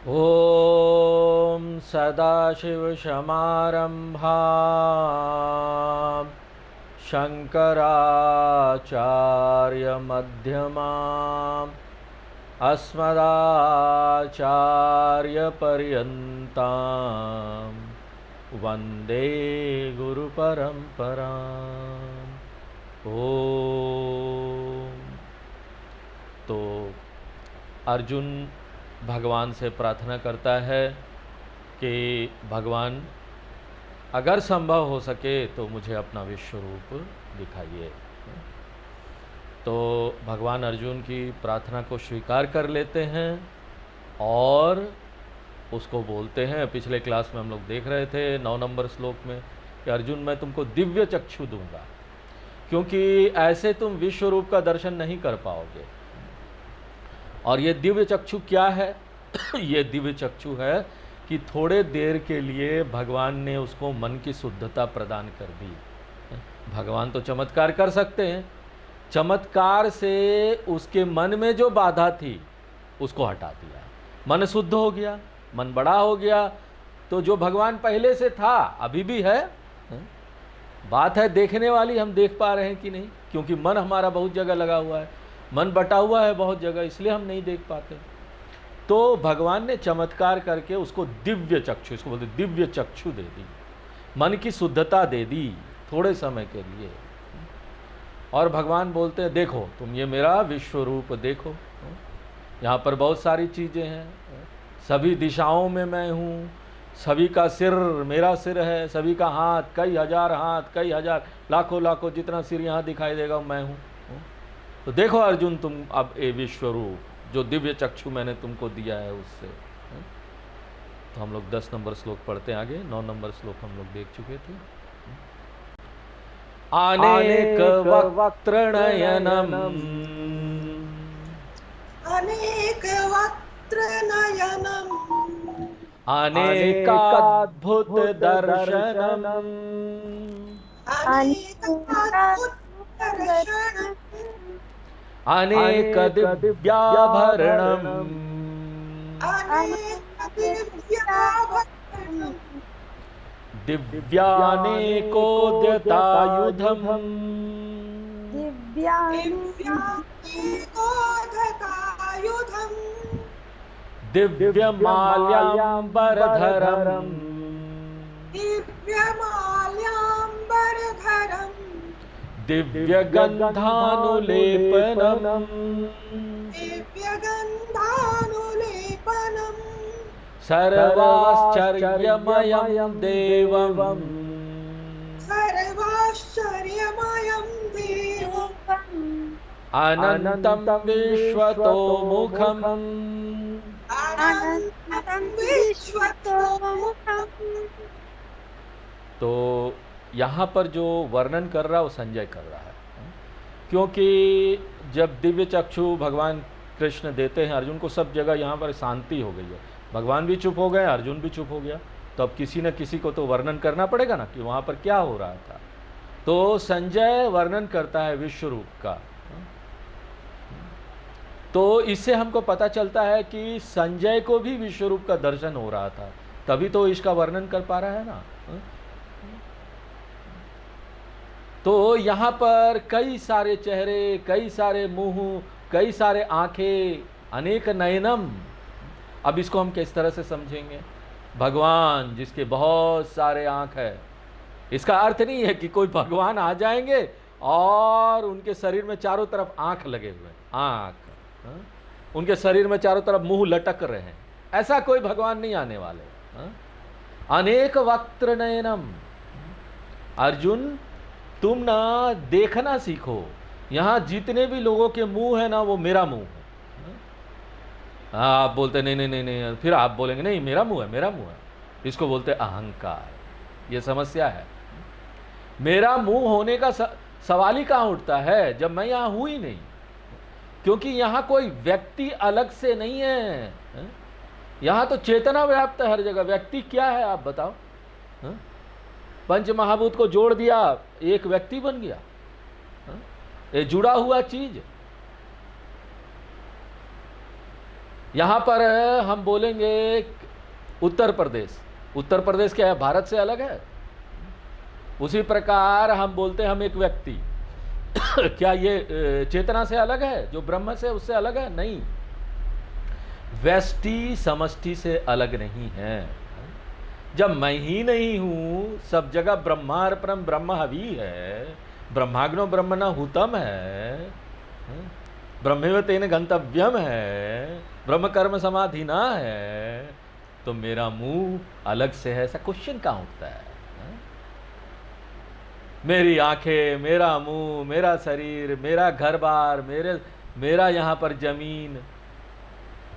ॐ सदाशिवसमारम्भां शङ्कराचार्यमध्यमाम् अस्मदाचार्यपर्यन्तां वन्दे गुरुपरम्पराम्। ओम। तो अर्जुन भगवान से प्रार्थना करता है कि भगवान अगर संभव हो सके तो मुझे अपना विश्व रूप दिखाइए। तो भगवान अर्जुन की प्रार्थना को स्वीकार कर लेते हैं और उसको बोलते हैं। पिछले क्लास में हम लोग देख रहे थे 9 नंबर श्लोक में कि अर्जुन मैं तुमको दिव्य चक्षु दूंगा, क्योंकि ऐसे तुम विश्व रूप का दर्शन नहीं कर पाओगे। और ये दिव्य चक्षु क्या है? ये दिव्य चक्षु है कि थोड़े देर के लिए भगवान ने उसको मन की शुद्धता प्रदान कर दी। भगवान तो चमत्कार कर सकते हैं, चमत्कार से उसके मन में जो बाधा थी उसको हटा दिया, मन शुद्ध हो गया, मन बड़ा हो गया। तो जो भगवान पहले से था अभी भी है। बात है देखने वाली, हम देख पा रहे हैं कि नहीं, क्योंकि मन हमारा बहुत जगह लगा हुआ है, मन बटा हुआ है बहुत जगह, इसलिए हम नहीं देख पाते। तो भगवान ने चमत्कार करके उसको दिव्य चक्षु, इसको बोलते दिव्य चक्षु दे दी, मन की शुद्धता दे दी थोड़े समय के लिए। और भगवान बोलते हैं देखो तुम ये मेरा विश्व रूप देखो, यहाँ पर बहुत सारी चीज़ें हैं, सभी दिशाओं में मैं हूँ, सभी का सिर मेरा सिर है, सभी का हाथ, कई हजार हाथ, कई हजार लाखों लाखों जितना सिर यहाँ दिखाई देगा मैं हूँ। तो देखो अर्जुन तुम अब ये विश्व रूप जो दिव्य चक्षु मैंने तुमको दिया है उससे। तो हम लोग 10 नंबर श्लोक पढ़ते हैं आगे। 9 नंबर श्लोक हम लोग देख चुके थे। अनेक वक्त्रनयनम अनेक वक्त्रनयनम अनेकाद्भुत दर्शनम अनेक दिव्याभरणम दिव्यानेकोद्यतायुधम दिव्यमाल्याम्बरधरम दिव्यगन्धानुलेपनम सर्वाश्चर्यमयं देवम् अनन्तं विश्वतोमुखम्। तो यहाँ पर जो वर्णन कर रहा है वो संजय कर रहा है, क्योंकि जब दिव्य चक्षु भगवान कृष्ण देते हैं अर्जुन को, सब जगह यहाँ पर शांति हो गई है, भगवान भी चुप हो गए, अर्जुन भी चुप हो गया। तो अब किसी न किसी को तो वर्णन करना पड़ेगा ना कि वहाँ पर क्या हो रहा था। तो संजय वर्णन करता है विश्व रूप का। तो इससे हमको पता चलता है कि संजय को भी विश्व रूप का दर्शन हो रहा था, तभी तो इसका वर्णन कर पा रहा है ना। तो यहाँ पर कई सारे चेहरे, कई सारे मुंह, कई सारे आंखें, अनेक नयनम। अब इसको हम किस तरह से समझेंगे? भगवान जिसके बहुत सारे आंख है, इसका अर्थ नहीं है कि कोई भगवान आ जाएंगे और उनके शरीर में चारों तरफ आंख लगे हुए, आंख, उनके शरीर में चारों तरफ मुंह लटक रहे हैं, ऐसा कोई भगवान नहीं आने वाले। अनेक वक्त्र नयनम। अर्जुन तुम ना देखना सीखो, यहाँ जितने भी लोगों के मुंह है ना वो मेरा मुंह है। आप बोलते नहीं नहीं नहीं नहीं, फिर आप बोलेंगे नहीं मेरा मुंह है, मेरा मुंह है। इसको बोलते अहंकार। ये समस्या है। मेरा मुंह होने का सवाल ही कहाँ उठता है जब मैं यहाँ हूँ ही नहीं, क्योंकि यहाँ कोई व्यक्ति अलग से नहीं है, यहाँ तो चेतना व्याप्त है हर जगह। व्यक्ति क्या है आप बताओ? पंच महाभूत को जोड़ दिया, एक व्यक्ति बन गया, ये जुड़ा हुआ चीज। यहाँ पर हम बोलेंगे उत्तर प्रदेश। उत्तर प्रदेश क्या है, भारत से अलग है। उसी प्रकार हम बोलते हैं हम एक व्यक्ति क्या ये चेतना से अलग है, जो ब्रह्म से उससे अलग है? नहीं, व्यष्टि समष्टि से अलग नहीं है। जब मैं ही नहीं हूं, सब जगह ब्रह्मार्पणम ब्रह्म हवि है, ब्रह्माग्नो ब्रह्मण हुतम है, ब्रह्मेव तेन गंतव्यम है, ब्रह्म कर्म समाधि ना है, तो मेरा मुंह अलग से है, ऐसा क्वेश्चन कहां उठता है? मेरी आंखें, मेरा मुंह, मेरा शरीर, मेरा घर बार, मेरा यहाँ पर जमीन,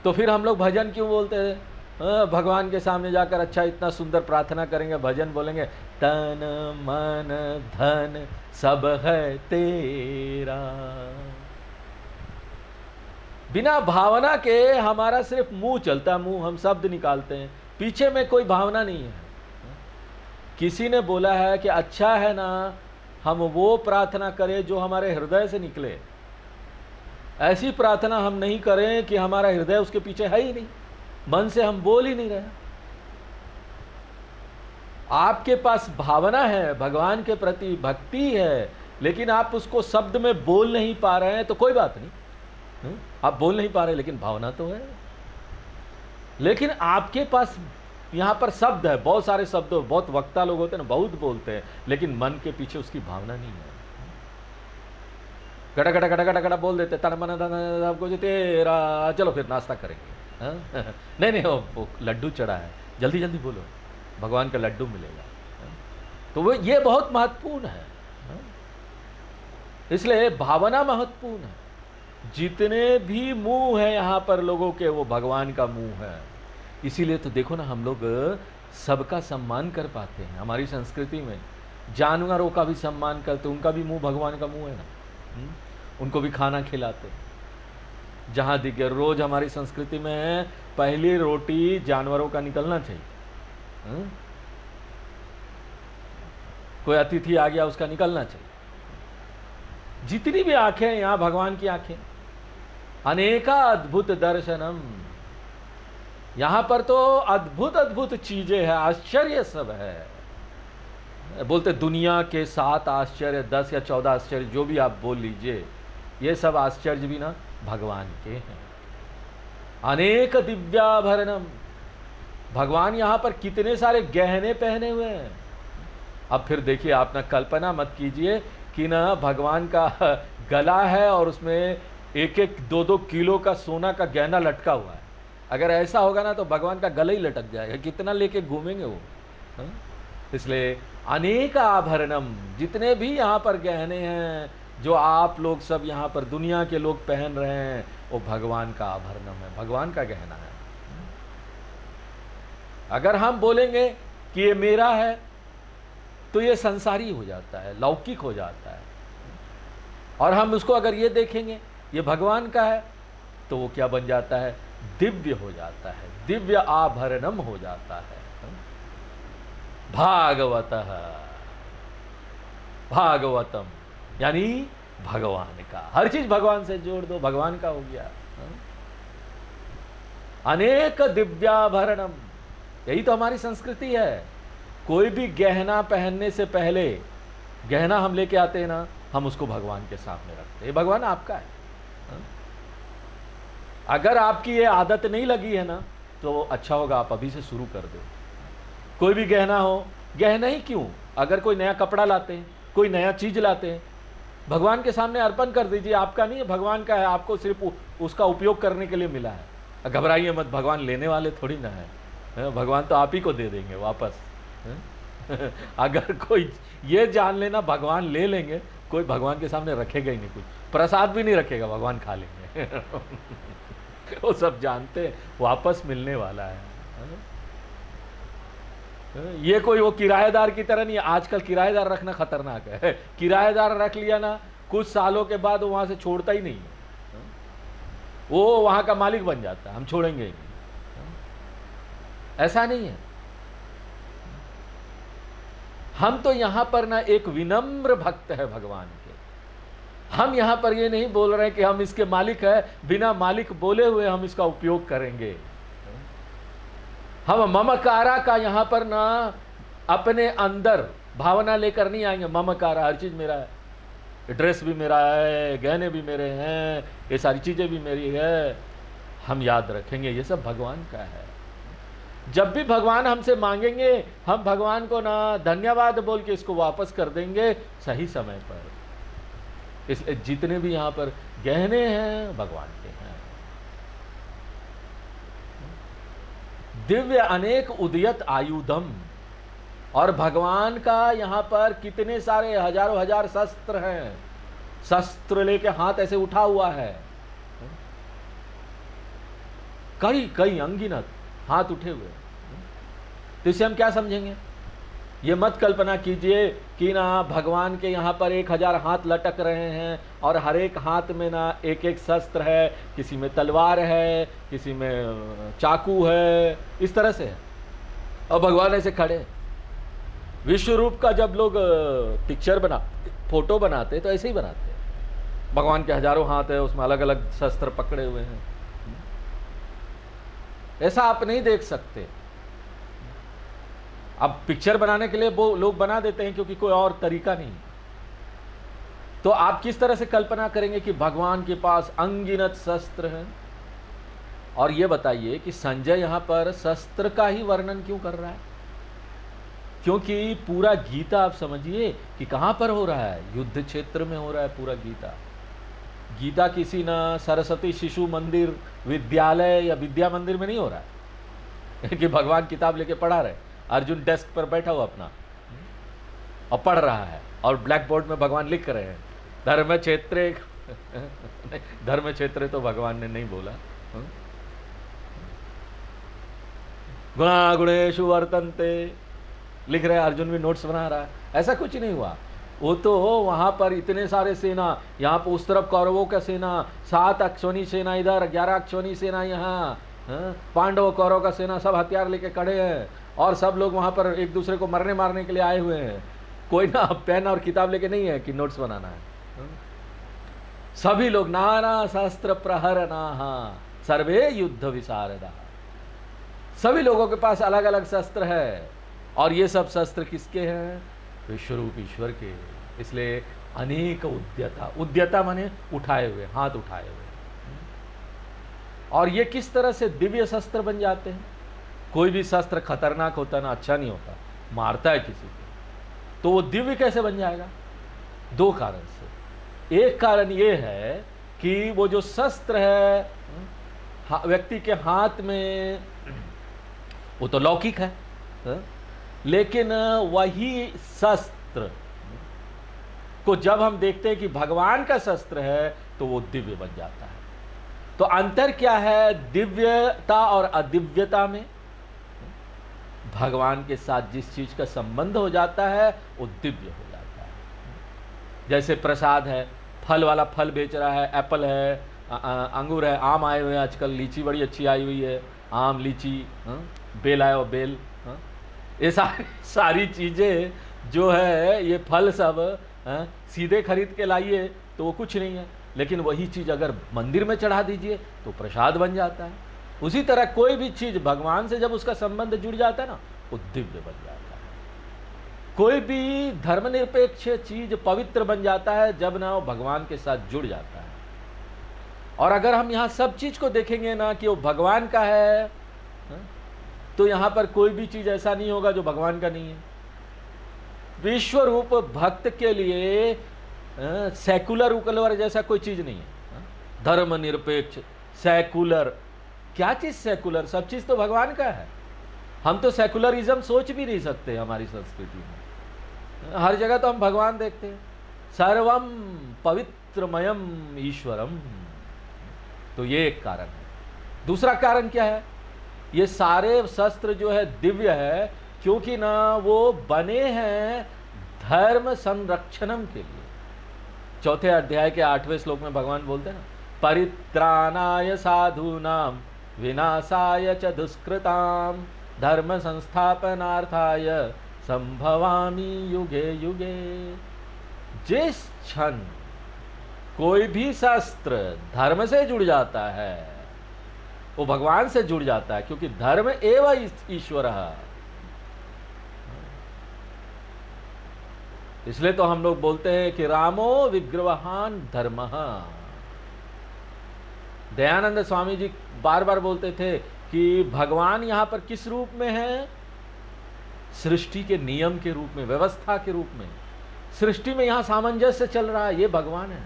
तो फिर हम लोग भजन क्यों बोलते हैं? भगवान के सामने जाकर अच्छा इतना सुंदर प्रार्थना करेंगे, भजन बोलेंगे, तन मन धन सब है तेरा। बिना भावना के हमारा सिर्फ मुंह चलता है, मुंह हम शब्द निकालते हैं, पीछे में कोई भावना नहीं है। किसी ने बोला है कि अच्छा है ना हम वो प्रार्थना करें जो हमारे हृदय से निकले, ऐसी प्रार्थना हम नहीं करें कि हमारा हृदय उसके पीछे है ही नहीं, मन से हम बोल ही नहीं रहे। आपके पास भावना है, भगवान के प्रति भक्ति है, लेकिन आप उसको शब्द में बोल नहीं पा रहे हैं, तो कोई बात नहीं, आप बोल नहीं पा रहे लेकिन भावना तो है। लेकिन आपके पास यहाँ पर शब्द है, बहुत सारे शब्द, बहुत वक्ता लोग होते हैं ना, बहुत बोलते हैं, लेकिन मन के पीछे उसकी भावना नहीं है। गड़ा गड़ा गड़ा गड़ा गड़ा बोल देते, तन मन धन कुछ तेरा, चलो फिर नाश्ता करेंगे। नहीं नहीं, वो लड्डू चढ़ा है, जल्दी जल्दी बोलो, भगवान का लड्डू मिलेगा। तो वो ये बहुत महत्वपूर्ण है, इसलिए भावना महत्वपूर्ण है। जितने भी मुंह है यहाँ पर लोगों के, वो भगवान का मुंह है। इसीलिए तो देखो ना, हम लोग सबका सम्मान कर पाते हैं। हमारी संस्कृति में जानवरों का भी सम्मान करते, उनका भी मुंह भगवान का मुंह है ना, उनको भी खाना खिलाते। जहाँ दिखे रोज हमारी संस्कृति में है, पहली रोटी जानवरों का निकलना चाहिए। कोई अतिथि आ गया उसका निकलना चाहिए। जितनी भी आंखें हैं यहाँ भगवान की आंखें, अनेका अद्भुत दर्शनम, यहां पर तो अद्भुत अद्भुत चीजें हैं, आश्चर्य सब है। बोलते दुनिया के 7 आश्चर्य, 10 या 14 आश्चर्य, जो भी आप बोल लीजिए, ये सब आश्चर्य भी ना भगवान के हैं। अनेक दिव्याभरणम, भगवान यहां पर कितने सारे गहने पहने हुए हैं। अब फिर देखिए, आप ना कल्पना मत कीजिए कि ना भगवान का गला है और उसमें 1-1, 2-2 किलो का सोना का गहना लटका हुआ है। अगर ऐसा होगा ना तो भगवान का गला ही लटक जाएगा, कितना लेके घूमेंगे वो। इसलिए अनेक आभरणम, जितने भी यहाँ पर गहने हैं जो आप लोग सब यहाँ पर दुनिया के लोग पहन रहे हैं, वो भगवान का आभरणम है, भगवान का गहना है। अगर हम बोलेंगे कि ये मेरा है तो ये संसारी हो जाता है, लौकिक हो जाता है। और हम उसको अगर ये देखेंगे ये भगवान का है, तो वो क्या बन जाता है? दिव्य हो जाता है, दिव्य आभरणम हो जाता है। भागवतः, भागवतम यानी भगवान का, हर चीज भगवान से जोड़ दो, भगवान का हो गया। अनेक दिव्याभरणम, यही तो हमारी संस्कृति है। कोई भी गहना पहनने से पहले, गहना हम लेके आते हैं ना, हम उसको भगवान के सामने रखते हैं, भगवान आपका है। अगर आपकी ये आदत नहीं लगी है ना, तो अच्छा होगा आप अभी से शुरू कर दो। कोई भी गहना हो, गहना ही क्यों, अगर कोई नया कपड़ा लाते हैं, कोई नया चीज लाते हैं, भगवान के सामने अर्पण कर दीजिए। आपका नहीं है, भगवान का है, आपको सिर्फ उसका उपयोग करने के लिए मिला है। घबराइए मत, भगवान लेने वाले थोड़ी ना है, भगवान तो आप ही को दे देंगे वापस। अगर कोई ये जान लेना भगवान ले लेंगे, कोई भगवान के सामने रखेगा ही नहीं, कुछ प्रसाद भी नहीं रखेगा, भगवान खा लेंगे। वो सब जानते हैं वापस मिलने वाला है। ये कोई वो किराएदार की तरह नहीं। आजकल किराएदार रखना खतरनाक है। किराएदार रख लिया ना, कुछ सालों के बाद वो वहां से छोड़ता ही नहीं, वो वहां का मालिक बन जाता है, हम छोड़ेंगे ही नहीं। ऐसा नहीं है। हम तो यहां पर ना एक विनम्र भक्त है भगवान के, हम यहाँ पर ये नहीं बोल रहे हैं कि हम इसके मालिक हैं, बिना मालिक बोले हुए हम इसका उपयोग करेंगे। हम ममकारा का यहाँ पर ना अपने अंदर भावना लेकर नहीं आएंगे। ममकारा, हर चीज़ मेरा है, ड्रेस भी मेरा है, गहने भी मेरे हैं, ये सारी चीज़ें भी मेरी है। हम याद रखेंगे ये सब भगवान का है। जब भी भगवान हमसे मांगेंगे, हम भगवान को ना धन्यवाद बोल के इसको वापस कर देंगे सही समय पर। इसलिए जितने भी यहाँ पर गहने हैं भगवान के हैं। दिव्य अनेक उदयत आयुधम, और भगवान का यहाँ पर कितने सारे हजारों हजार शस्त्र हैं। शस्त्र लेके हाथ ऐसे उठा हुआ है, कई कई अनगिनत हाथ उठे हुए। तो इसे हम क्या समझेंगे? ये मत कल्पना कीजिए कि ना भगवान के यहाँ पर 1000 हाथ लटक रहे हैं और हर एक हाथ में ना एक एक शस्त्र है, किसी में तलवार है, किसी में चाकू है, इस तरह से है। और भगवान ऐसे खड़े। विश्व रूप का जब लोग पिक्चर फोटो बनाते तो ऐसे ही बनाते हैं। भगवान के हजारों हाथ है, उसमें अलग अलग शस्त्र पकड़े हुए हैं। ऐसा आप नहीं देख सकते। अब पिक्चर बनाने के लिए वो लोग बना देते हैं क्योंकि कोई और तरीका नहीं। तो आप किस तरह से कल्पना करेंगे कि भगवान के पास अनगिनत शस्त्र हैं? और ये बताइए कि संजय यहां पर शस्त्र का ही वर्णन क्यों कर रहा है? क्योंकि पूरा गीता आप समझिए कि कहां पर हो रहा है, युद्ध क्षेत्र में हो रहा है पूरा गीता। गीता किसी ना सरस्वती शिशु मंदिर, विद्यालय या विद्या मंदिर में नहीं हो रहा है कि भगवान किताब लेके पढ़ा रहे। अर्जुन डेस्क पर बैठा हुआ अपना और पढ़ रहा है और ब्लैक बोर्ड में भगवान लिख रहे हैं धर्म क्षेत्र। धर्म क्षेत्र तो भगवान ने नहीं बोला। गुणा गुणेषु वर्तन्ते लिख रहे हैं, अर्जुन भी नोट्स बना रहा है। ऐसा कुछ नहीं हुआ। वो तो वहां पर इतने सारे सेना, यहाँ पर उस तरफ कौरवों का सेना, 7 अक्षौणी सेना इधर, 11 अक्षौणी सेना यहाँ, पांडव कौरव का सेना, सब हथियार लेके खड़े हैं और सब लोग वहां पर एक दूसरे को मरने मारने के लिए आए हुए हैं। कोई ना पेन और किताब लेके नहीं है कि नोट्स बनाना है। सभी लोग नाना शस्त्र प्रहर नाहा सर्वे युद्ध विशारदा। सभी लोगों के पास अलग अलग शस्त्र है और ये सब शस्त्र किसके हैं? विश्वरूप ईश्वर के। इसलिए अनेक उद्यता, उद्यता माने उठाए हुए, हाथ उठाए हुए। और ये किस तरह से दिव्य शस्त्र बन जाते हैं? कोई भी शस्त्र खतरनाक होता ना, अच्छा नहीं होता, मारता है किसी को, तो वो दिव्य कैसे बन जाएगा? 2 कारण से। एक कारण ये है कि वो जो शस्त्र है व्यक्ति के हाथ में, वो तो लौकिक है, लेकिन वही शस्त्र को जब हम देखते हैं कि भगवान का शस्त्र है तो वो दिव्य बन जाता है। तो अंतर क्या है दिव्यता और अदिव्यता में? भगवान के साथ जिस चीज का संबंध हो जाता है वो दिव्य हो जाता है। जैसे प्रसाद है, फल वाला फल बेच रहा है, एप्पल है, अंगूर है, आम आए हुए हैं आजकल, लीची बड़ी अच्छी आई हुई है, आम, लीची, बेल आए और बेल, ये सारी चीज़ें जो है, ये फल सब सीधे खरीद के लाइए तो वो कुछ नहीं है, लेकिन वही चीज़ अगर मंदिर में चढ़ा दीजिए तो प्रसाद बन जाता है। उसी तरह कोई भी चीज़ भगवान से जब उसका संबंध जुड़ जाता है ना, वो दिव्य बन जाता है। कोई भी धर्मनिरपेक्ष चीज़ पवित्र बन जाता है जब ना वो भगवान के साथ जुड़ जाता है। और अगर हम यहाँ सब चीज़ को देखेंगे ना कि वो भगवान का है, तो यहाँ पर कोई भी चीज़ ऐसा नहीं होगा जो भगवान का नहीं है। विश्व रूप भक्त के लिए सेकुलर उकलवर जैसा कोई चीज़ नहीं है। धर्मनिरपेक्ष, सेकुलर, क्या चीज़ सेकुलर? सब चीज़ तो भगवान का है। हम तो सेकुलरिज्म सोच भी नहीं सकते हमारी संस्कृति में। हर जगह तो हम भगवान देखते हैं। सर्वम पवित्रमयम ईश्वरम। तो ये एक कारण है। दूसरा कारण क्या है? ये सारे शस्त्र जो है दिव्य है क्योंकि ना वो बने हैं धर्म संरक्षणम के लिए। 4थे अध्याय के 8वें श्लोक में भगवान बोलते हैं ना, परित्राणाय साधूनाम विनाशाय च दुष्कृताम धर्म संस्थापनार्थाय संभवामि युगे युगे। जिस क्षण कोई भी शस्त्र धर्म से जुड़ जाता है, वो भगवान से जुड़ जाता है, क्योंकि धर्म एवं ईश्वर। इसलिए तो हम लोग बोलते हैं कि रामो विग्रहान धर्मः। दयानंद स्वामी जी बार बार बोलते थे कि भगवान यहां पर किस रूप में है? सृष्टि के नियम के रूप में, व्यवस्था के रूप में। सृष्टि में यहां सामंजस्य चल रहा है, ये भगवान है।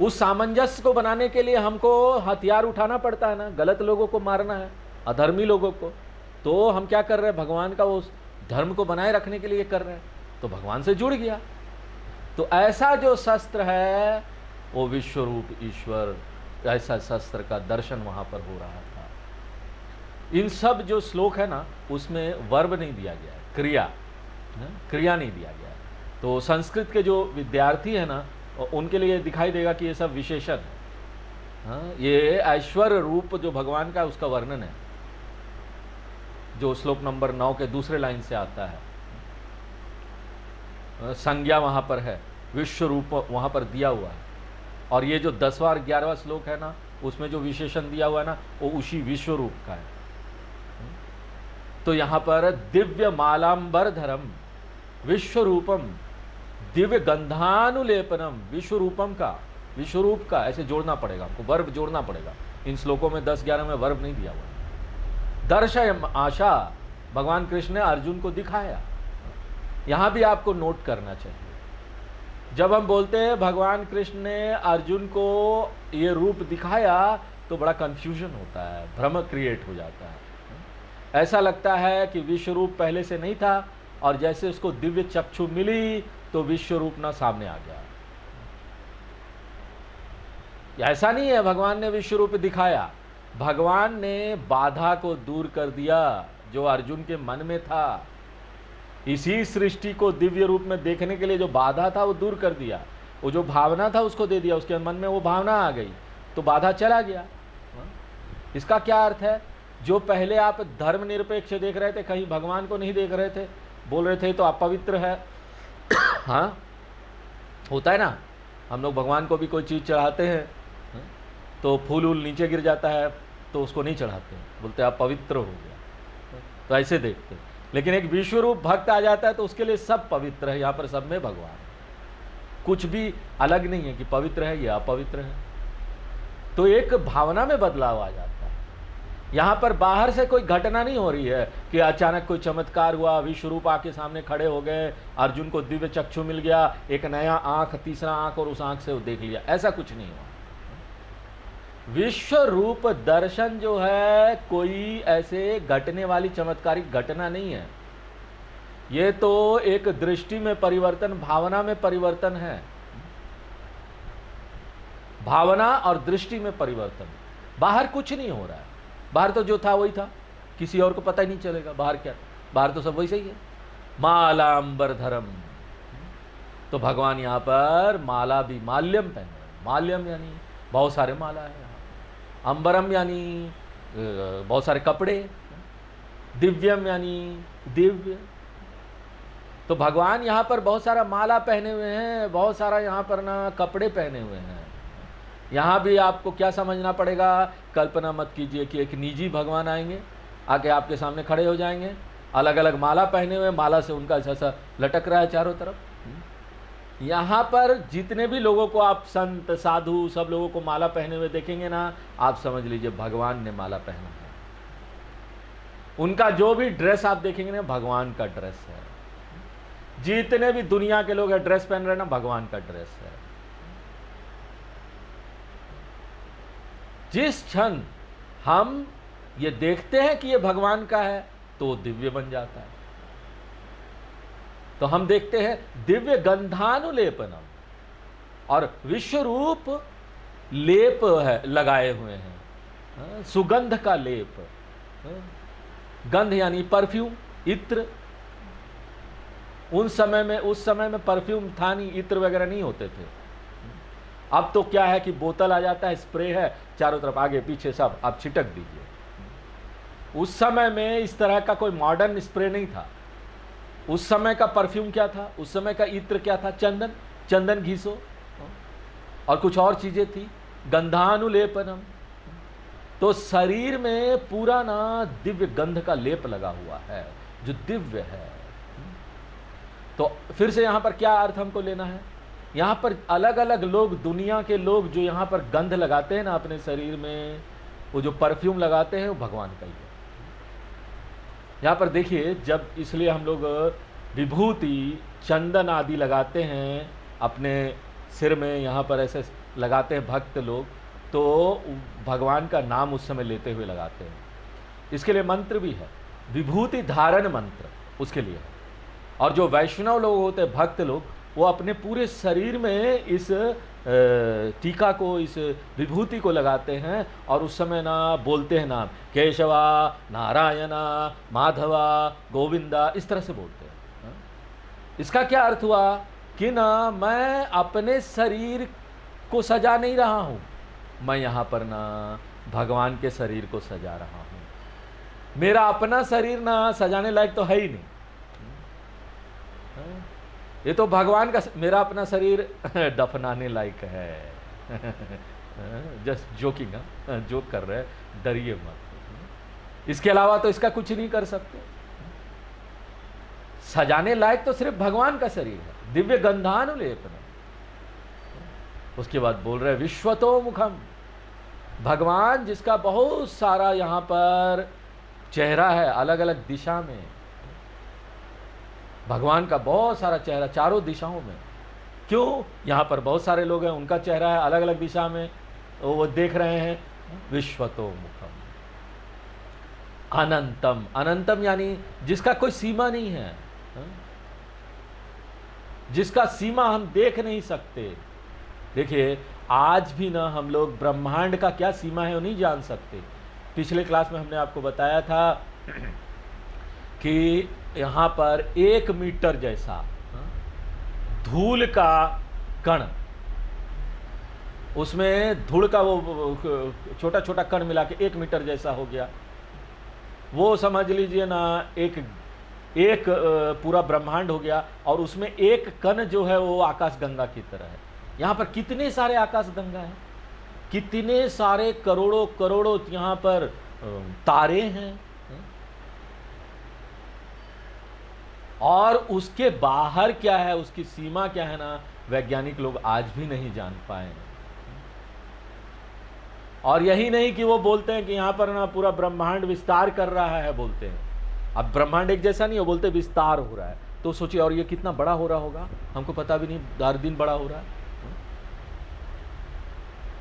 उस सामंजस्य को बनाने के लिए हमको हथियार उठाना पड़ता है ना, गलत लोगों को मारना है, अधर्मी लोगों को। तो हम क्या कर रहे हैं? भगवान का उस धर्म को बनाए रखने के लिए कर रहे हैं, तो भगवान से जुड़ गया। तो ऐसा जो शस्त्र है वो विश्व रूप ईश्वर, ऐसा शस्त्र का दर्शन वहां पर हो रहा था। इन सब जो श्लोक है ना, उसमें वर्ब नहीं दिया गया है, क्रिया नहीं दिया गया है। तो संस्कृत के जो विद्यार्थी है ना, उनके लिए दिखाई देगा कि ये सब विशेषण है। हाँ, ये ऐश्वर्य रूप जो भगवान का, उसका वर्णन है, जो श्लोक नंबर 9 के दूसरे लाइन से आता है। संज्ञा वहां पर है, विश्व रूप वहां पर दिया हुआ है। और ये जो 10वां और 11वां श्लोक है ना, उसमें जो विशेषण दिया हुआ है ना, वो उसी विश्व रूप का है। तो यहां पर दिव्य मालांबरधरम विश्व रूपम दिव्य गंधानुलेपनम, विश्व रूपम का, विश्व रूप का, ऐसे जोड़ना पड़ेगा हमको, वर्ब जोड़ना पड़ेगा। इन श्लोकों में 10-11 में वर्ब नहीं दिया हुआ। दर्शय आशा, भगवान कृष्ण ने अर्जुन को दिखाया। यहां भी आपको नोट करना चाहिए, जब हम बोलते हैं भगवान कृष्ण ने अर्जुन को ये रूप दिखाया, तो बड़ा कंफ्यूजन होता है, भ्रम क्रिएट हो जाता है। ऐसा लगता है कि विश्व रूप पहले से नहीं था, और जैसे उसको दिव्य चक्षु मिली तो विश्व रूप ना सामने आ गया। ऐसा नहीं है, भगवान ने विश्व रूप दिखाया, भगवान ने बाधा को दूर कर दिया जो अर्जुन के मन में था। इसी सृष्टि को दिव्य रूप में देखने के लिए जो बाधा था वो दूर कर दिया, वो जो भावना था उसको दे दिया, उसके मन में वो भावना आ गई तो बाधा चला गया। इसका क्या अर्थ है? जो पहले आप धर्मनिरपेक्ष देख रहे थे, कहीं भगवान को नहीं देख रहे थे, बोल रहे थे तो आप पवित्र है। हाँ, होता है ना, हम लोग भगवान को भी कोई चीज़ चढ़ाते हैं तो फूल वूल नीचे गिर जाता है तो उसको नहीं चढ़ाते, बोलते आप पवित्र हो गया, तो ऐसे देखते। लेकिन एक विश्वरूप भक्त आ जाता है तो उसके लिए सब पवित्र है। यहाँ पर सब में भगवान है, कुछ भी अलग नहीं है कि पवित्र है या अपवित्र है। तो एक भावना में बदलाव आ जाता है। यहाँ पर बाहर से कोई घटना नहीं हो रही है कि अचानक कोई चमत्कार हुआ, विश्वरूप आके सामने खड़े हो गए, अर्जुन को दिव्य चक्षु मिल गया, एक नया आंख, तीसरा आंख, और उस आंख से वो देख लिया, ऐसा कुछ नहीं हुआ। विश्व रूप दर्शन जो है कोई ऐसे घटने वाली चमत्कारिक घटना नहीं है, ये तो एक दृष्टि में परिवर्तन, भावना में परिवर्तन है। भावना और दृष्टि में परिवर्तन, बाहर कुछ नहीं हो रहा है। बाहर तो जो था वही था, किसी और को पता ही नहीं चलेगा बाहर क्या, बाहर तो सब वैसे ही है। मालांबरधरम, तो भगवान यहाँ पर माला भी, माल्यम पहने, माल्यम यानी बहुत सारे माला है, अंबरम यानी बहुत सारे कपड़े, दिव्यम यानी दिव्य। तो भगवान यहाँ पर बहुत सारा माला पहने हुए हैं, बहुत सारा यहाँ पर ना कपड़े पहने हुए हैं। यहाँ भी आपको क्या समझना पड़ेगा, कल्पना मत कीजिए कि एक निजी भगवान आएंगे, आके आपके सामने खड़े हो जाएंगे, अलग अलग माला पहने हुए, माला से उनका ऐसा लटक रहा है चारों तरफ। यहाँ पर जितने भी लोगों को आप, संत साधु, सब लोगों को माला पहने हुए देखेंगे ना, आप समझ लीजिए भगवान ने माला पहना है। उनका जो भी ड्रेस आप देखेंगे ना, भगवान का ड्रेस है। जितने भी दुनिया के लोग ड्रेस पहन रहे हैं ना, भगवान का ड्रेस है। जिस क्षण हम ये देखते हैं कि ये भगवान का है तो वो दिव्य बन जाता है। तो हम देखते हैं दिव्य गंधानुलेपनम, और विश्वरूप लेप है, लगाए हुए हैं, सुगंध का लेप। गंध यानी परफ्यूम, इत्र। उस समय में परफ्यूम था नहीं, इत्र वगैरह नहीं होते थे। अब तो क्या है कि बोतल आ जाता है, स्प्रे है, चारों तरफ आगे पीछे सब आप छिटक दीजिए। उस समय में इस तरह का कोई मॉडर्न स्प्रे नहीं था। उस समय का परफ्यूम क्या था, उस समय का इत्र क्या था? चंदन, चंदन घिसो। और कुछ और चीजें थी, गंधानुलेपनम। तो शरीर में पूरा ना दिव्य गंध का लेप लगा हुआ है जो दिव्य है। तो फिर से यहां पर क्या अर्थ हमको लेना है, यहां पर अलग अलग लोग, दुनिया के लोग जो यहां पर गंध लगाते हैं ना अपने शरीर में, वो जो परफ्यूम लगाते हैं वो भगवान का ही है। यहां पर देखिए, जब इसलिए हम लोग विभूति चंदन आदि लगाते हैं अपने सिर में, यहाँ पर ऐसे लगाते हैं भक्त लोग, तो भगवान का नाम उस समय लेते हुए लगाते हैं। इसके लिए मंत्र भी है, विभूति धारण मंत्र उसके लिए है। और जो वैष्णव लोग होते हैं, भक्त लोग, वो अपने पूरे शरीर में इस टीका को, इस विभूति को लगाते हैं और उस समय ना बोलते हैं नाम, केशवा, नारायणा, माधवा, गोविंदा, इस तरह से बोलते हैं। इसका क्या अर्थ हुआ कि ना मैं अपने शरीर को सजा नहीं रहा हूँ, मैं यहाँ पर ना भगवान के शरीर को सजा रहा हूँ। मेरा अपना शरीर ना सजाने लायक तो है ही नहीं, ये तो भगवान का, मेरा अपना शरीर दफनाने लायक है। जस्ट जोकिंग, जोक कर रहे हैं, डरिए मत। इसके अलावा तो इसका कुछ नहीं कर सकते। सजाने लायक तो सिर्फ भगवान का शरीर है, दिव्य गंधानुलेपन। उसके बाद बोल रहे विश्वतो मुखम, भगवान जिसका बहुत सारा यहाँ पर चेहरा है, अलग अलग दिशा में भगवान का बहुत सारा चेहरा, चारों दिशाओं में। क्यों? यहाँ पर बहुत सारे लोग हैं, उनका चेहरा है अलग अलग दिशा में, वो देख रहे हैं। विश्वतो मुखम अनंतम, अनंतम यानी जिसका कोई सीमा नहीं है, जिसका सीमा हम देख नहीं सकते। देखिए, आज भी ना हम लोग ब्रह्मांड का क्या सीमा है वो नहीं जान सकते। पिछले क्लास में हमने आपको बताया था कि यहाँ पर 1 मीटर जैसा धूल का कण, उसमें धूल का वो छोटा छोटा कण मिला के 1 मीटर जैसा हो गया। वो समझ लीजिए ना एक पूरा ब्रह्मांड हो गया, और उसमें एक कण जो है वो आकाश गंगा की तरह है। यहाँ पर कितने सारे आकाश गंगा हैं, कितने सारे करोड़ों करोड़ों यहाँ पर तारे हैं, और उसके बाहर क्या है, उसकी सीमा क्या है ना, वैज्ञानिक लोग आज भी नहीं जान पाए। और यही नहीं कि वो बोलते हैं कि यहाँ पर ना पूरा ब्रह्मांड विस्तार कर रहा है, बोलते हैं। अब ब्रह्मांड एक जैसा नहीं हो, बोलते विस्तार हो रहा है। तो सोचिए, और ये कितना बड़ा हो रहा होगा, हमको पता भी नहीं, हर दिन बड़ा हो रहा है।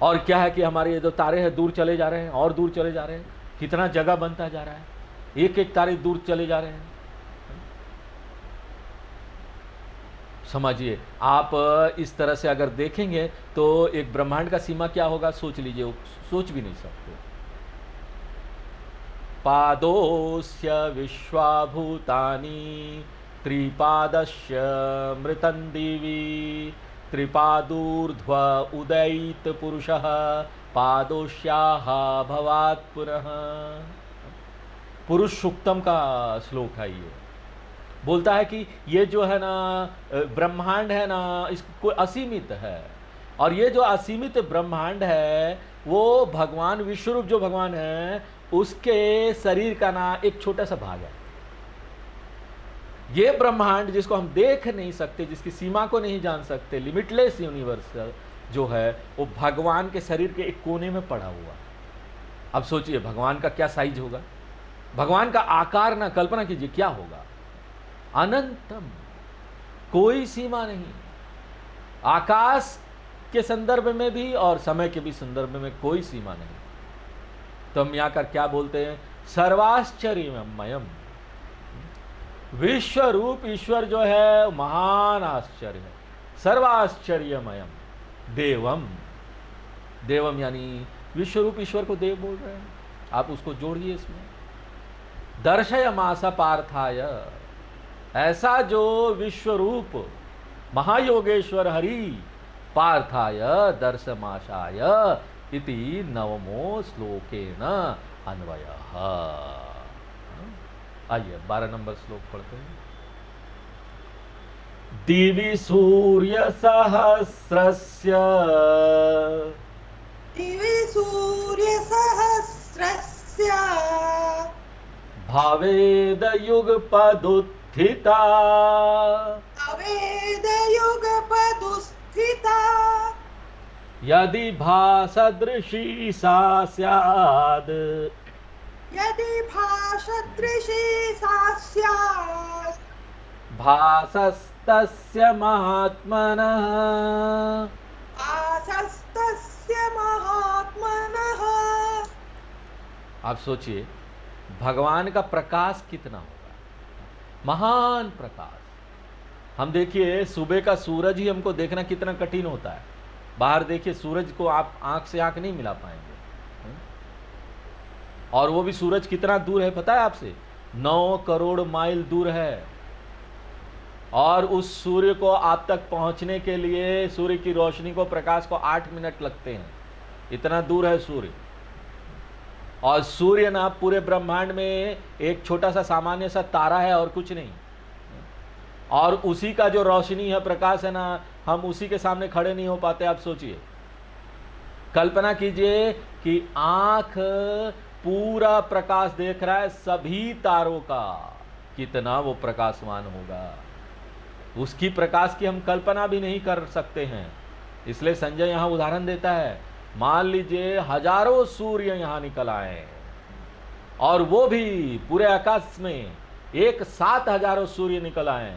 और क्या है कि हमारे ये जो तारे हैं दूर चले जा रहे हैं, और दूर चले जा रहे हैं, कितना जगह बनता जा रहा है, एक एक तारे दूर चले जा रहे हैं। समझिए, आप इस तरह से अगर देखेंगे तो एक ब्रह्मांड का सीमा क्या होगा, सोच लीजिए, सोच भी नहीं सकते। पादोस्य विश्वाभूतानि त्रिपादस्य मृतं दिवि त्रिपादूर्ध्व उदयित पुरुषः पादोश्याः भवात् पुनः। पुरुष सूक्तम का श्लोक है ये। बोलता है कि ये जो है ना ब्रह्मांड है ना, इसको असीमित है, और ये जो असीमित ब्रह्मांड है वो भगवान विश्वरूप जो भगवान है उसके शरीर का ना एक छोटा सा भाग है। ये ब्रह्मांड जिसको हम देख नहीं सकते, जिसकी सीमा को नहीं जान सकते, लिमिटलेस यूनिवर्सल जो है, वो भगवान के शरीर के एक कोने में पड़ा हुआ। अब सोचिए भगवान का क्या साइज होगा, भगवान का आकार ना कल्पना कीजिए क्या होगा। अनंतम, कोई सीमा नहीं। आकाश के संदर्भ में भी और समय के भी संदर्भ में कोई सीमा नहीं। तो हम यहाँ कर क्या बोलते हैं, सर्वाश्चर्यमयम। विश्व रूप ईश्वर जो है महान आश्चर्य है, सर्वाश्चर्यमयम देवम। देवम यानी विश्व रूप ईश्वर को देव बोल रहे हैं, आप उसको जोड़िए इसमें। दर्शयमास पार्थाय, ऐसा जो विश्वरूप महायोगेश्वर हरि पार्थाय दर्शमाशाय इति नवमो श्लोकेन अन्वयः। आइए 12 नंबर श्लोक पढ़ते हैं। दिवि सूर्यसहस्रस्य दिवि सूर्यसहस्रस्य भावेदयुगपदुत्थिता अवेदयुगपदुस्थिता यदि भासदृशी सा स्यात् यदि भासदृशी सा स्यात् भासस्तस्य महात्मनः। भासस्तस्य महात्मनः। आप सोचिए भगवान का प्रकाश कितना होगा, महान प्रकाश। हम देखिए सुबह का सूरज ही हमको देखना कितना कठिन होता है। बाहर देखिए सूरज को आप आंख से आंख नहीं मिला पाएंगे, और वो भी सूरज कितना दूर है पता है आपसे? 9 करोड़ माइल दूर है। और उस सूर्य को आप तक पहुंचने के लिए सूर्य की रोशनी को, प्रकाश को 8 मिनट लगते हैं। इतना दूर है सूर्य। और सूर्य ना पूरे ब्रह्मांड में एक छोटा सा सामान्य सा तारा है और कुछ नहीं। और उसी का जो रोशनी है, प्रकाश है ना, हम उसी के सामने खड़े नहीं हो पाते। आप सोचिए, कल्पना कीजिए कि आंख पूरा प्रकाश देख रहा है सभी तारों का, कितना वो प्रकाशवान होगा। उसकी प्रकाश की हम कल्पना भी नहीं कर सकते हैं। इसलिए संजय यहां उदाहरण देता है, मान लीजिए हजारों सूर्य यहां निकल आए और वो भी पूरे आकाश में एक साथ हजारों सूर्य निकल आए।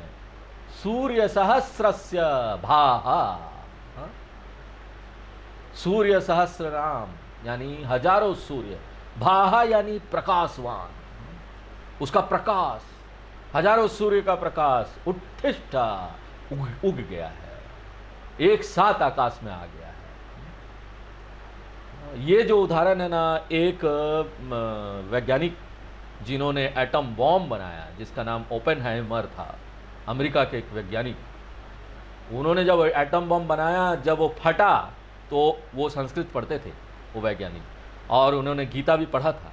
सूर्य सहस्रस्य भाहा, सूर्य सहस्र नाम यानी हजारों सूर्य, भाहा यानी प्रकाशवान, उसका प्रकाश, हजारों सूर्य का प्रकाश उत्थिष्ठा उग गया है, एक साथ आकाश में आ गया है। ये जो उदाहरण है ना, एक वैज्ञानिक जिन्होंने एटम बॉम्ब बनाया, जिसका नाम ओपेनहाइमर था, अमेरिका के एक वैज्ञानिक, उन्होंने जब एटम बॉम्ब बनाया, जब वो फटा तो वो संस्कृत पढ़ते थे वो वैज्ञानिक, और उन्होंने गीता भी पढ़ा था।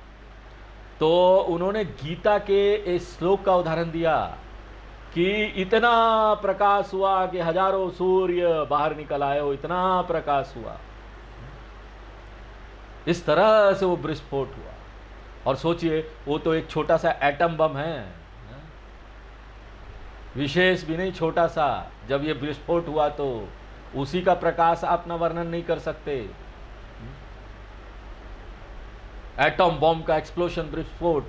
तो उन्होंने गीता के इस श्लोक का उदाहरण दिया कि इतना प्रकाश हुआ कि हजारों सूर्य बाहर निकल आए हो, इतना प्रकाश हुआ। इस तरह से वो विस्फोट हुआ। और सोचिए, वो तो एक छोटा सा एटम बम है, विशेष भी नहीं, छोटा सा। जब ये विस्फोट हुआ तो उसी का प्रकाश आप ना वर्णन नहीं कर सकते। एटम बॉम्ब का एक्सप्लोशन, विस्फोट।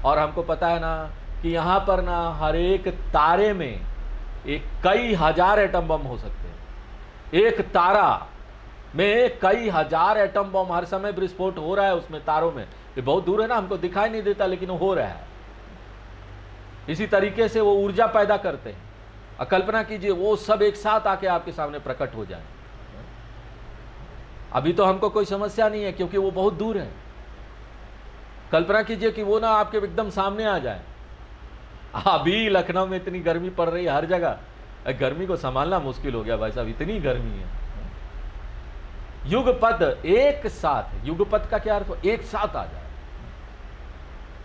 और हमको पता है ना कि यहाँ पर ना हर एक तारे में कई हजार एटम बम हो सकते हैं। एक तारा में कई हजार एटम बम हर समय विस्फोट हो रहा है उसमें, तारों में। ये बहुत दूर है ना, हमको दिखाई नहीं देता, लेकिन हो रहा है। इसी तरीके से वो ऊर्जा पैदा करते हैं। और कल्पना कीजिए वो सब एक साथ आके आपके सामने प्रकट हो जाए। अभी तो हमको कोई समस्या नहीं है क्योंकि वो बहुत दूर है। कल्पना कीजिए कि वो ना आपके एकदम सामने आ जाए। अभी लखनऊ में इतनी गर्मी पड़ रही है हर जगह, गर्मी को संभालना मुश्किल हो गया भाई साहब, इतनी गर्मी है। युगपद एक साथ, युगपद का क्या अर्थ? एक साथ आ जाए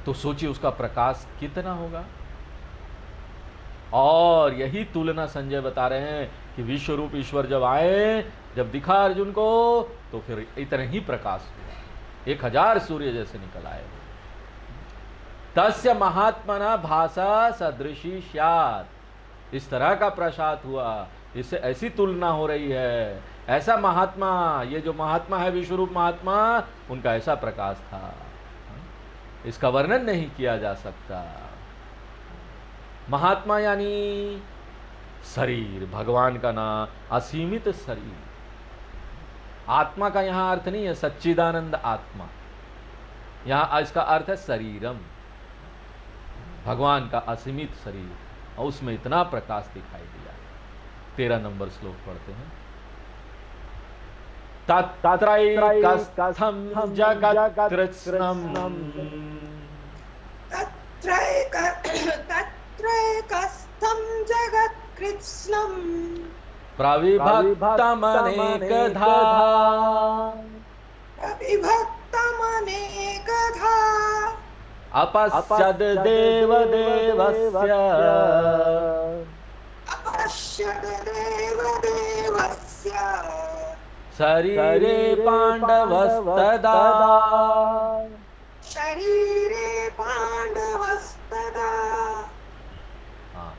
तो सोचिए उसका प्रकाश कितना होगा। और यही तुलना संजय बता रहे हैं कि विश्व रूप ईश्वर जब आए, जब दिखा अर्जुन को, तो फिर इतना ही प्रकाश हुआ, 1000 सूर्य जैसे निकल आए। तस्य महात्मना भाषा सदृशी स्यात्, इस तरह का प्रसाद हुआ, इससे ऐसी तुलना हो रही है। ऐसा महात्मा, ये जो महात्मा है विश्वरूप महात्मा, उनका ऐसा प्रकाश था, इसका वर्णन नहीं किया जा सकता। महात्मा यानी शरीर, भगवान का नाम असीमित शरीर। आत्मा का यहां अर्थ नहीं है सच्चिदानंद आत्मा, यहां इसका अर्थ है शरीरम, भगवान का असीमित शरीर, और उसमें इतना प्रकाश दिखाई दिया। 13 नंबर श्लोक पढ़ते हैं। तत्रैकस्थं जगत्कृत्स्नं तत्रैकस्थं जगत्कृत्स्नं प्रविभक्तमनेकधा अपश्यद् देवदेवस्य अपश्यत देवदेवस्य शरीरे पाण्डवस्तदा। शरीरे पाण्डवस्तदा। हाँ,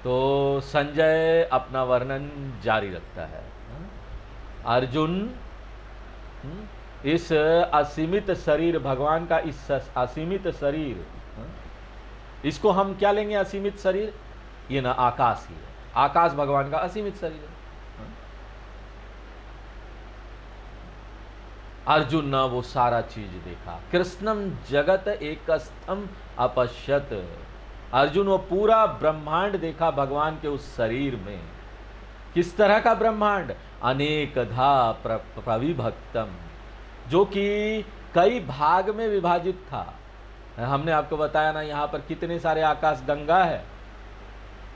तो संजय अपना वर्णन जारी रखता है। अर्जुन इस असीमित शरीर, भगवान का इस असीमित शरीर, इसको हम क्या लेंगे? असीमित शरीर, ये ना आकाश ही है। आकाश भगवान का असीमित शरीर है। अर्जुन ने वो सारा चीज देखा। कृष्णम जगत एकस्थम अपश्यत। अर्जुन वो पूरा ब्रह्मांड देखा भगवान के उस शरीर में। किस तरह का ब्रह्मांड? अनेकधा प्रविभक्तम, जो कि कई भाग में विभाजित था। हमने आपको बताया ना, यहाँ पर कितने सारे आकाश गंगा है,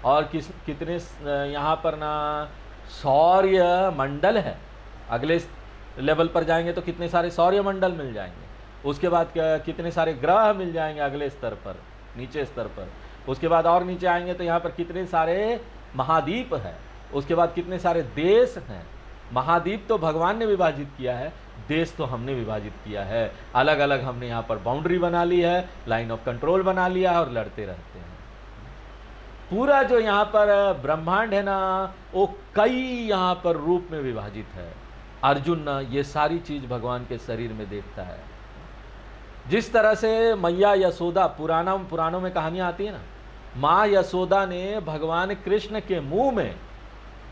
और कितने यहाँ पर ना सौर्य मंडल है। अगले लेवल पर जाएंगे तो कितने सारे सौर्य मंडल मिल जाएंगे। उसके बाद कितने सारे ग्रह मिल जाएंगे अगले स्तर पर, नीचे स्तर पर। उसके बाद और नीचे आएंगे तो यहाँ पर कितने सारे महाद्वीप है। उसके बाद कितने सारे देश हैं। महाद्वीप तो भगवान ने विभाजित किया है, देश तो हमने विभाजित किया है। अलग अलग हमने यहाँ पर बाउंड्री बना ली है, लाइन ऑफ कंट्रोल बना लिया है, और लड़ते रहते हैं। पूरा जो यहाँ पर ब्रह्मांड है ना, वो कई यहाँ पर रूप में विभाजित है। अर्जुन ना ये सारी चीज भगवान के शरीर में देखता है। जिस तरह से मैया यशोदा, पुराणों में कहानियां आती है ना, माँ यशोदा ने भगवान कृष्ण के मुंह में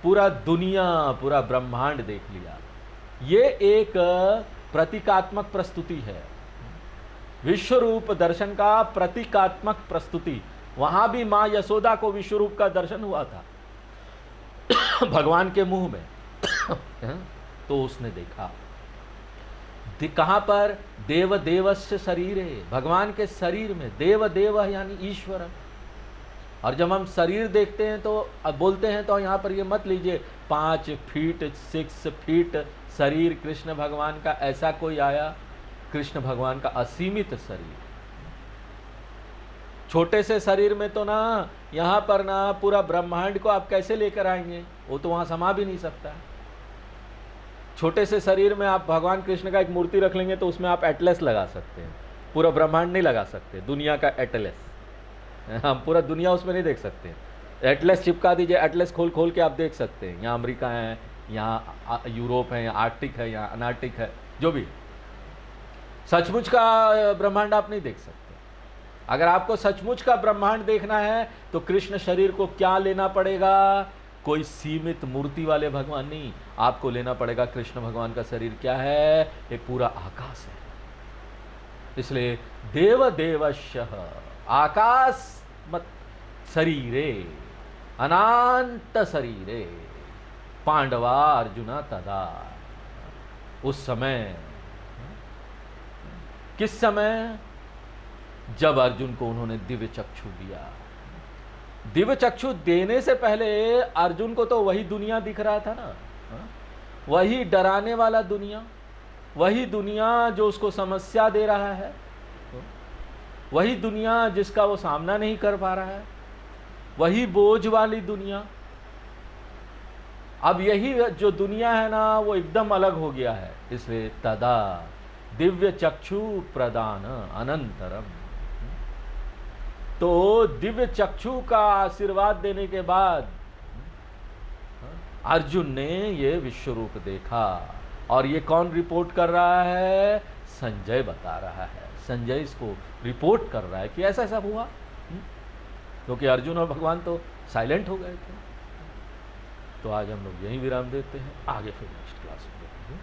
पूरा दुनिया, पूरा ब्रह्मांड देख लिया। ये एक प्रतीकात्मक प्रस्तुति है, विश्व रूप दर्शन का प्रतीकात्मक प्रस्तुति। वहां भी माँ यशोदा को विश्व रूप का दर्शन हुआ था भगवान के मुंह में। तो उसने देखा कहां पर? देव देवस्य शरीरे, भगवान के शरीर में। देव देव यानी ईश्वर। और जब हम शरीर देखते हैं तो अब बोलते हैं तो यहाँ पर ये मत लीजिए 5 फीट 6 फीट शरीर कृष्ण भगवान का, ऐसा कोई आया? कृष्ण भगवान का असीमित शरीर। छोटे से शरीर में तो ना यहाँ पर ना पूरा ब्रह्मांड को आप कैसे लेकर आएंगे? वो तो वहाँ समा भी नहीं सकता। छोटे से शरीर में आप भगवान कृष्ण का एक मूर्ति रख लेंगे तो उसमें आप एटलस लगा सकते हैं, पूरा ब्रह्मांड नहीं लगा सकते। दुनिया का एटलस, हम पूरा दुनिया उसमें नहीं देख सकते। एटलस चिपका दीजिए, एटलस खोल खोल के आप देख सकते हैं। यहाँ अमेरिका है, यहाँ यूरोप है, यहाँ आर्कटिक है, यहाँ अनार्कटिक है, जो भी। सचमुच का ब्रह्मांड आप नहीं देख सकते। अगर आपको सचमुच का ब्रह्मांड देखना है तो कृष्ण शरीर को क्या लेना पड़ेगा? कोई सीमित मूर्ति वाले भगवान नहीं, आपको लेना पड़ेगा कृष्ण भगवान का शरीर। क्या है? एक पूरा आकाश है। इसलिए देव देवशः आकाश मत शरीरे अनंत शरीरे पांडवा अर्जुना तदा। उस समय, किस समय? जब अर्जुन को उन्होंने दिव्य चक्षु दिया। दिव्य चक्षु देने से पहले अर्जुन को तो वही दुनिया दिख रहा था ना, वही डराने वाला दुनिया, वही दुनिया जो उसको समस्या दे रहा है, वही दुनिया जिसका वो सामना नहीं कर पा रहा है, वही बोझ वाली दुनिया। अब यही जो दुनिया है ना, वो एकदम अलग हो गया है। इसलिए तदा दिव्य चक्षु प्रदान अनंतरम। तो दिव्य चक्षु का आशीर्वाद देने के बाद अर्जुन ने ये विश्व रूप देखा। और ये कौन रिपोर्ट कर रहा है? संजय बता रहा है। संजय इसको रिपोर्ट कर रहा है कि ऐसा ऐसा हुआ, क्योंकि अर्जुन और भगवान तो साइलेंट हो गए थे। तो आज हम लोग यहीं विराम देते हैं, आगे फिर नेक्स्ट क्लास में देखेंगे।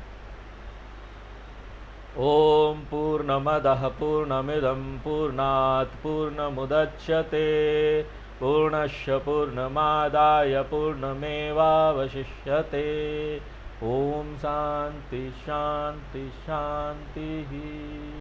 ओम पूर्णमदः पूर्णमिदं पूर्णात् पूर्णमुदच्यते पूर्णस्य पूर्णमादाय पूर्णमेवावशिष्यते। ओम शांति शांति शांति।